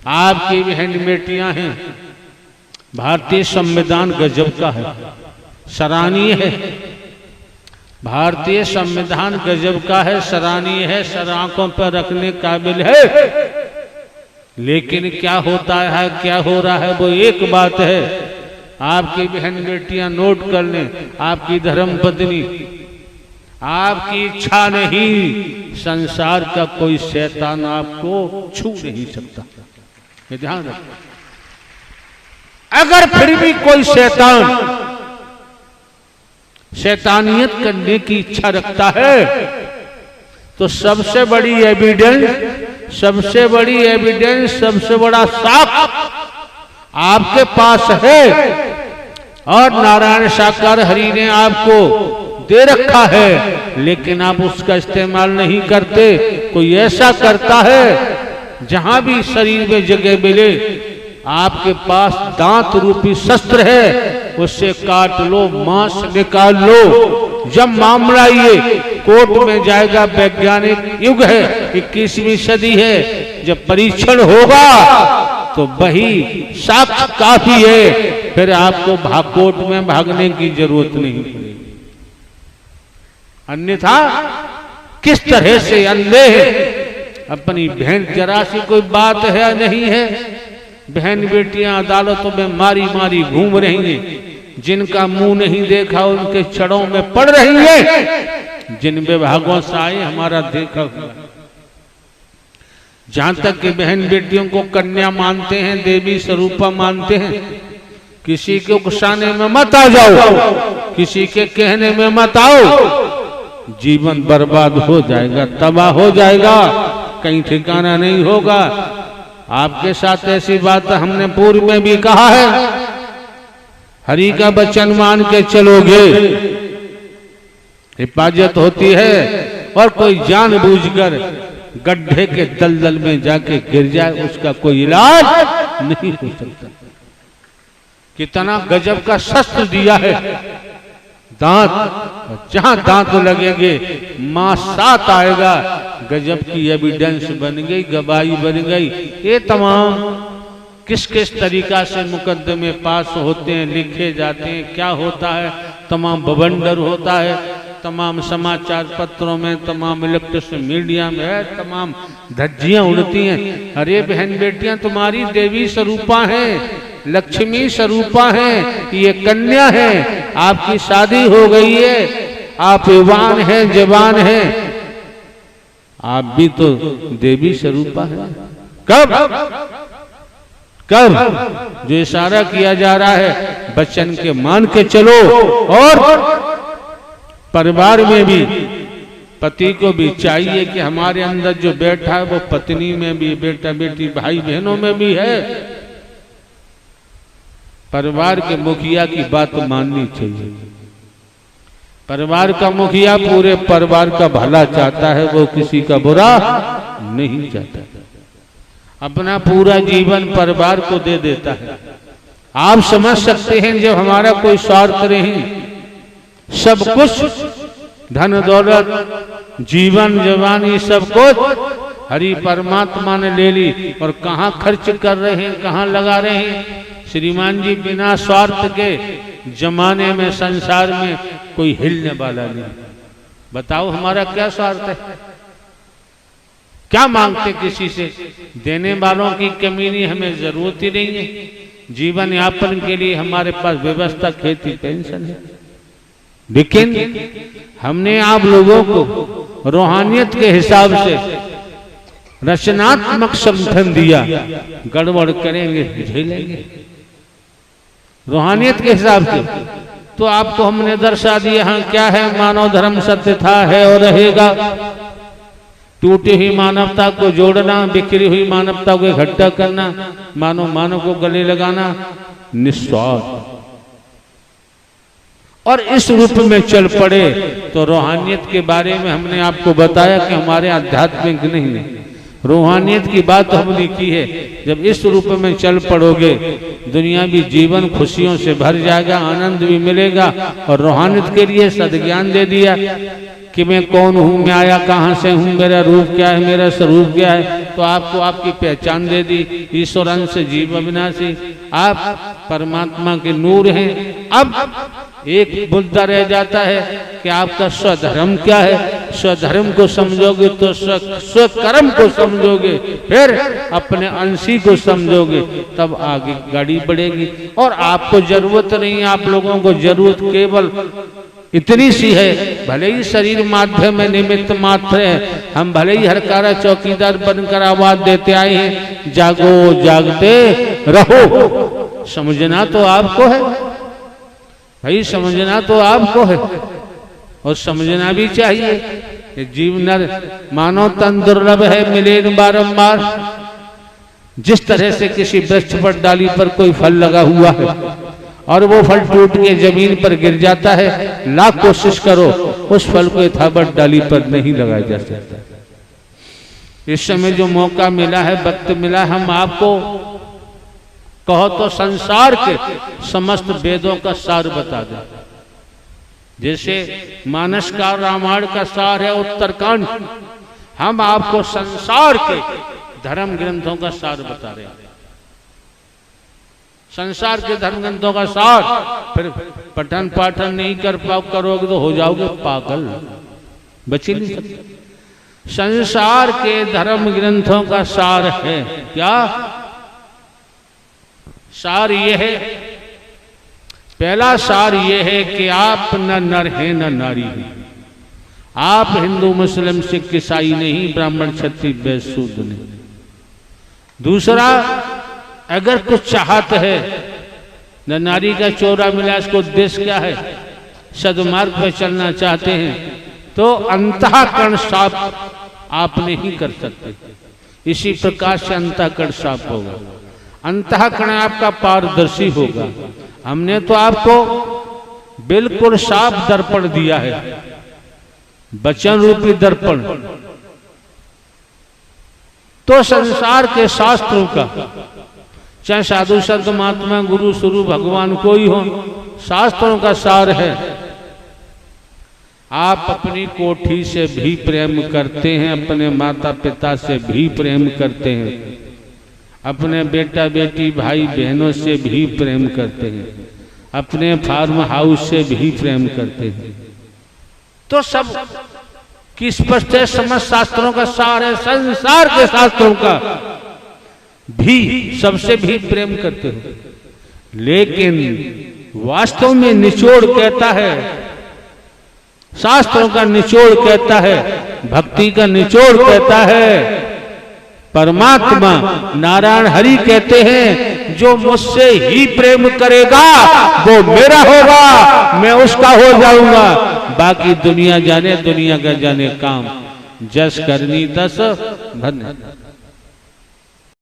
आपकी बहन बेटियां हैं। भारतीय संविधान गजब का है, सराहनीय है। भारतीय संविधान गजब का है, सराहनीय है, सर आंखों पर रखने काबिल है। लेकिन क्या होता है, क्या हो रहा है, वो एक बात है। आपकी बहन बेटियां नोट कर लें, आपकी धर्मपत्नी, आपकी इच्छा नहीं, संसार का कोई शैतान आपको छू नहीं सकता, ये ध्यान रखो। अगर फिर भी कोई शैतान शैतानियत करने की इच्छा रखता है तो सबसे बड़ी एविडेंस, सबसे बड़ा साक्ष्य आपके पास है। और नारायण साकार हरि ने आपको दे रखा है, लेकिन आप उसका इस्तेमाल नहीं करते। कोई ऐसा करता है, जहां भी शरीर में जगह मिले, आपके पास दांत रूपी शस्त्र है, उससे काट लो, मांस निकाल लो। जब मामला ये कोर्ट में जाएगा, वैज्ञानिक युग है, 21वीं सदी है, जब परीक्षण होगा तो वही साक्ष्य काफी है, फिर आपको कोर्ट में भागने की जरूरत नहीं पड़ेगी। अन्यथा किस तरह से अंधे अपनी बहन, जरा सी कोई बात है नहीं है, बहन बेटियां अदालतों में मारी मारी घूम रही हैं, जिनका मुंह नहीं देखा उनके छड़ों में पड़ रही है, जिन विभागों से आए हमारा देखा हुआ। जहां तक कि बहन बेटियों को कन्या मानते हैं, देवी स्वरूपा मानते हैं, किसी के उकसाने में मत आ जाओ, किसी के कहने में मत आओ, जीवन बर्बाद हो जाएगा, तबाह हो जाएगा, कहीं ठिकाना नहीं होगा। आपके साथ ऐसी बात हमने पूर्व में भी कहा है, हरि का वचन मान के चलोगे हिफाजत होती है, और कोई जानबूझकर गड्ढे के दलदल में जाके गिर जाए, उसका कोई इलाज नहीं हो सकता। कितना गजब का शस्त्र दिया है, दांत, जहां दांत लगेंगे मां साथ आएगा। गजब की एविडेंस बन गई, गवाही बन गई। ये तमाम किस किस तरीका से मुकदमे पास होते हैं, लिखे जाते हैं, क्या होता है, तमाम बवंडर होता है, तमाम समाचार पत्रों में, तमाम इलेक्ट्रॉनिक मीडिया में है, तमाम धज्जियां उड़ती हैं। अरे बहन बेटियां तुम्हारी देवी स्वरूपा हैं, लक्ष्मी स्वरूपा हैं, ये कन्या है, आपकी शादी हो गई है, आप युवान हैं, जवान हैं, आप भी तो देवी स्वरूपा है। कब कब जो इशारा किया जा रहा है, वचन के मान के चलो। और परिवार में भी पति को भी चाहिए कि हमारे अंदर जो बैठा है वो पत्नी में भी, बेटा बेटी भाई बहनों में भी है। परिवार के मुखिया की बात माननी चाहिए। परिवार का मुखिया पूरे परिवार का भला चाहता है, वो किसी का बुरा नहीं चाहता, अपना पूरा जीवन परिवार को दे देता है। आप समझ सकते हैं, जब हमारा कोई स्वार्थ नहीं, सब कुछ धन दौलत जीवन जवानी सब कुछ हरि परमात्मा ने ले ली, और कहाँ खर्च कर रहे हैं, कहाँ लगा रहे हैं। श्रीमान जी, बिना स्वार्थ के जमाने में, संसार में कोई हिलने वाला नहीं। बताओ हमारा क्या स्वार्थ है, क्या मांगते किसी से? देने वालों की कमी नहीं, हमें जरूरत ही नहीं है। जीवन यापन के लिए हमारे पास व्यवस्था खेती पेंशन है, लेकिन हमने आप लोगों को रूहानियत के हिसाब से रचनात्मक समर्थन दिया। गड़बड़ करेंगे झेलेंगे, रूहानियत के हिसाब से तो आपको हमने दर्शा दिया। हाँ, क्या है? मानव धर्म सत्य था, है और रहेगा। टूटी हुई मानवता को जोड़ना, बिखरी हुई मानवता को इकट्ठा करना, मानव को गले लगाना, निस्वार्थ। और इस रूप में चल पड़े तो रूहानियत के बारे में हमने आपको बताया कि हमारे आध्यात्मिक नहीं है, रूहानियत की बात हमने की है। जब इस रूप में चल पड़ोगे, दुनियावी जीवन खुशियों से भर जाएगा, आनंद भी मिलेगा। और रूहानियत के लिए सद्ज्ञान दे दिया कि मैं कौन हूँ, मैं आया कहाँ से हूँ, मेरा रूप क्या है, मेरा स्वरूप क्या है, तो आपको आपकी पहचान दे दी। ईश्वर अंश जीव अविनाशी, आप परमात्मा के नूर हैं। अब एक मुद्दा रह जाता है कि आपका स्वधर्म क्या है। स्वधर्म को समझोगे तो स्वकर्म को समझोगे, फिर अपने अंशी को समझोगे, तब आगे गाड़ी बढ़ेगी। और आपको जरूरत नहीं, आप लोगों को जरूरत केवल इतनी सी है, भले ही शरीर माध्यम है, निमित्त मात्र है, हम भले ही हरकारा चौकीदार बनकर आवाज देते आए हैं, जागो जागते रहो, समझना तो आपको है भाई, समझना तो आपको है। और समझना भी चाहिए कि जीव नर मानव तन दुर्लभ है, मिले बारंबार। जिस तरह से किसी वृक्ष पर डाली पर कोई फल लगा हुआ है और वो फल टूट के जमीन पर गिर जाता है, लाख कोशिश करो उस फल को यथावत डाली पर नहीं लगाया जा सकता। इस समय जो मौका मिला है, वक्त मिला, हम आपको कहो तो संसार के समस्त वेदों का सार बता दें। जैसे मानस का रामायण का सार है उत्तरकांड, हम आपको संसार के धर्म ग्रंथों का सार बता रहे हैं। संसार के धर्म ग्रंथों का सार, फिर पठन पाठन नहीं करोगे तो हो जाओगे पागल, बच ही नहीं सकते। संसार के धर्म ग्रंथों का सार है क्या? सार ये है, पहला सार ये है कि आप न नर हैं न नारी हैं। आप हिंदू मुस्लिम सिख ईसाई नहीं, ब्राह्मण क्षत्रिय वैश्य शूद्र नहीं। दूसरा, अगर कुछ चाहत है, न नारी का चोरा मिला, इसको उद्देश्य क्या है, सदमार्ग पर चलना चाहते हैं, तो अंतःकरण साफ आप नहीं कर सकते। इसी प्रकार से अंतःकरण साफ होगा, अंतःकरण आपका पारदर्शी होगा। हमने तो आपको बिल्कुल साफ दर्पण दिया है, वचन रूपी दर्पण। तो संसार के शास्त्रों का, चाहे साधु संत महात्मा गुरु सुरु भगवान कोई हो, शास्त्रों का सार है। आप अपनी कोठी से भी प्रेम करते हैं, अपने माता पिता से भी प्रेम करते हैं, अपने बेटा बेटी भाई बहनों से भी प्रेम करते हैं, अपने फार्म हाउस से भी प्रेम करते हैं। तो सब की स्पष्ट है, समस्त शास्त्रों का सार है। संसार के शास्त्रों का भी सबसे भी प्रेम करते हो, लेकिन वास्तव में निचोड़ कहता है, शास्त्रों का निचोड़ कहता है, भक्ति का निचोड़ कहता है, परमात्मा नारायण हरि कहते हैं, जो मुझसे ही प्रेम करेगा वो मेरा होगा, मैं उसका हो जाऊंगा। बाकी दुनिया जाने, दुनिया का जाने काम, जस करनी तस धन्य।